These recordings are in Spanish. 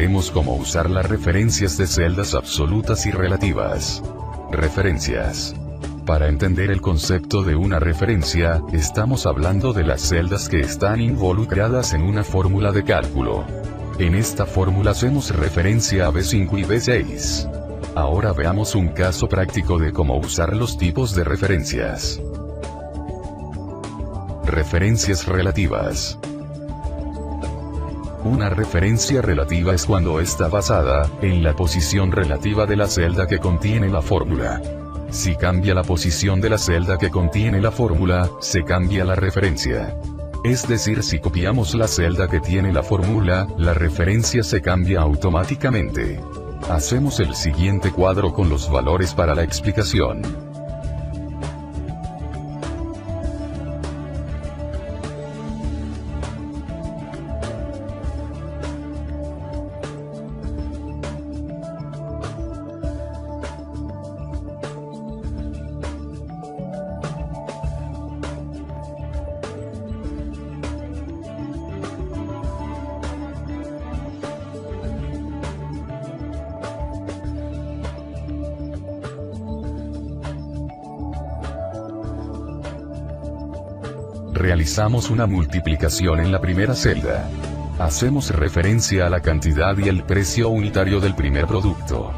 veremos cómo usar las referencias de celdas absolutas y relativas. Referencias. Para entender el concepto de una referencia, estamos hablando de las celdas que están involucradas en una fórmula de cálculo. En esta fórmula hacemos referencia a B5 y B6. Ahora veamos un caso práctico de cómo usar los tipos de referencias. Referencias relativas. Una referencia relativa es cuando está basada en la posición relativa de la celda que contiene la fórmula. Si cambia la posición de la celda que contiene la fórmula, se cambia la referencia. Es decir, si copiamos la celda que tiene la fórmula, la referencia se cambia automáticamente. Hacemos el siguiente cuadro con los valores para la explicación. Realizamos una multiplicación en la primera celda. Hacemos referencia a la cantidad y el precio unitario del primer producto.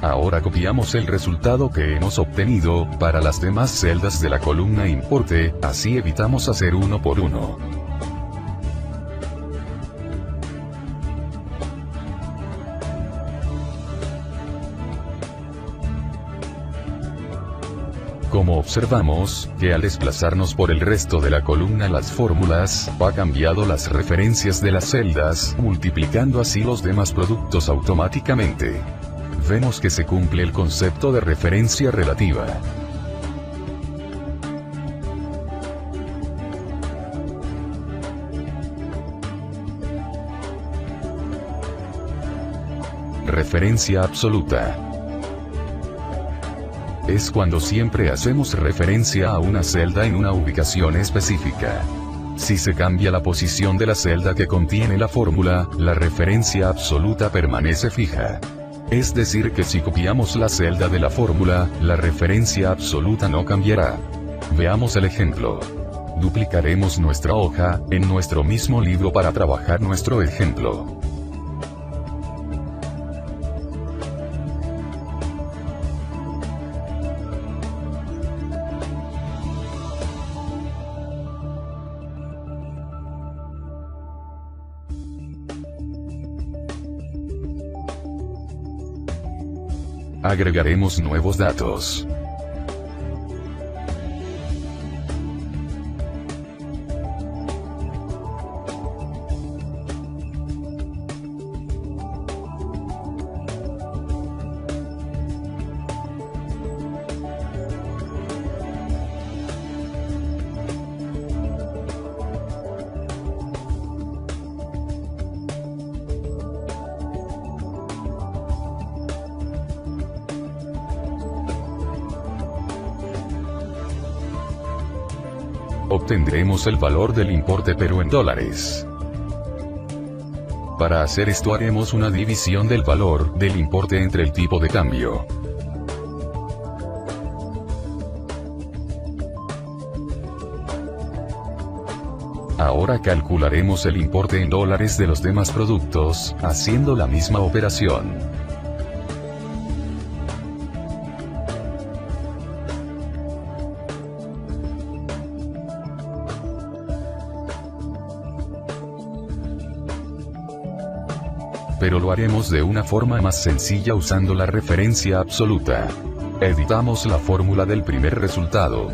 Ahora copiamos el resultado que hemos obtenido para las demás celdas de la columna importe, así evitamos hacer uno por uno. Como observamos, que al desplazarnos por el resto de la columna las fórmulas, ha cambiado las referencias de las celdas, multiplicando así los demás productos automáticamente. Vemos que se cumple el concepto de referencia relativa. Referencia absoluta. Es cuando siempre hacemos referencia a una celda en una ubicación específica. Si se cambia la posición de la celda que contiene la fórmula, la referencia absoluta permanece fija. Es decir que si copiamos la celda de la fórmula, la referencia absoluta no cambiará. Veamos el ejemplo. Duplicaremos nuestra hoja en nuestro mismo libro para trabajar nuestro ejemplo. Agregaremos nuevos datos. Obtendremos el valor del importe pero en dólares. Para hacer esto haremos una división del valor del importe entre el tipo de cambio. Ahora calcularemos el importe en dólares de los demás productos, haciendo la misma operación. Pero lo haremos de una forma más sencilla usando la referencia absoluta. Editamos la fórmula del primer resultado.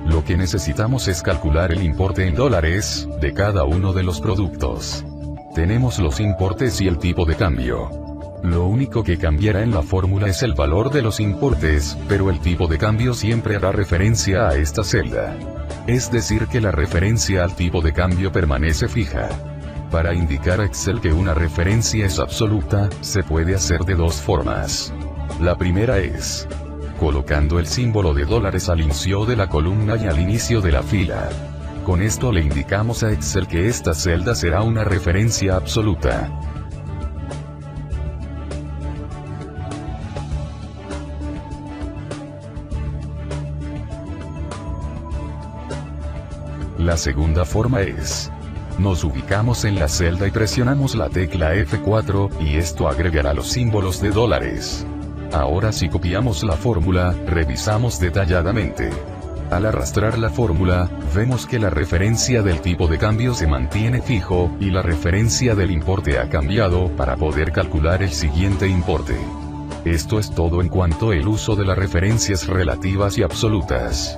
Lo que necesitamos es calcular el importe en dólares de cada uno de los productos. Tenemos los importes y el tipo de cambio. Lo único que cambiará en la fórmula es el valor de los importes, pero el tipo de cambio siempre hará referencia a esta celda. Es decir que la referencia al tipo de cambio permanece fija. Para indicar a Excel que una referencia es absoluta, se puede hacer de dos formas. La primera es colocando el símbolo de dólares al inicio de la columna y al inicio de la fila. Con esto le indicamos a Excel que esta celda será una referencia absoluta. La segunda forma es: nos ubicamos en la celda y presionamos la tecla F4, y esto agregará los símbolos de dólares. Ahora si copiamos la fórmula, revisamos detalladamente. Al arrastrar la fórmula, vemos que la referencia del tipo de cambio se mantiene fijo, y la referencia del importe ha cambiado para poder calcular el siguiente importe. Esto es todo en cuanto al uso de las referencias relativas y absolutas.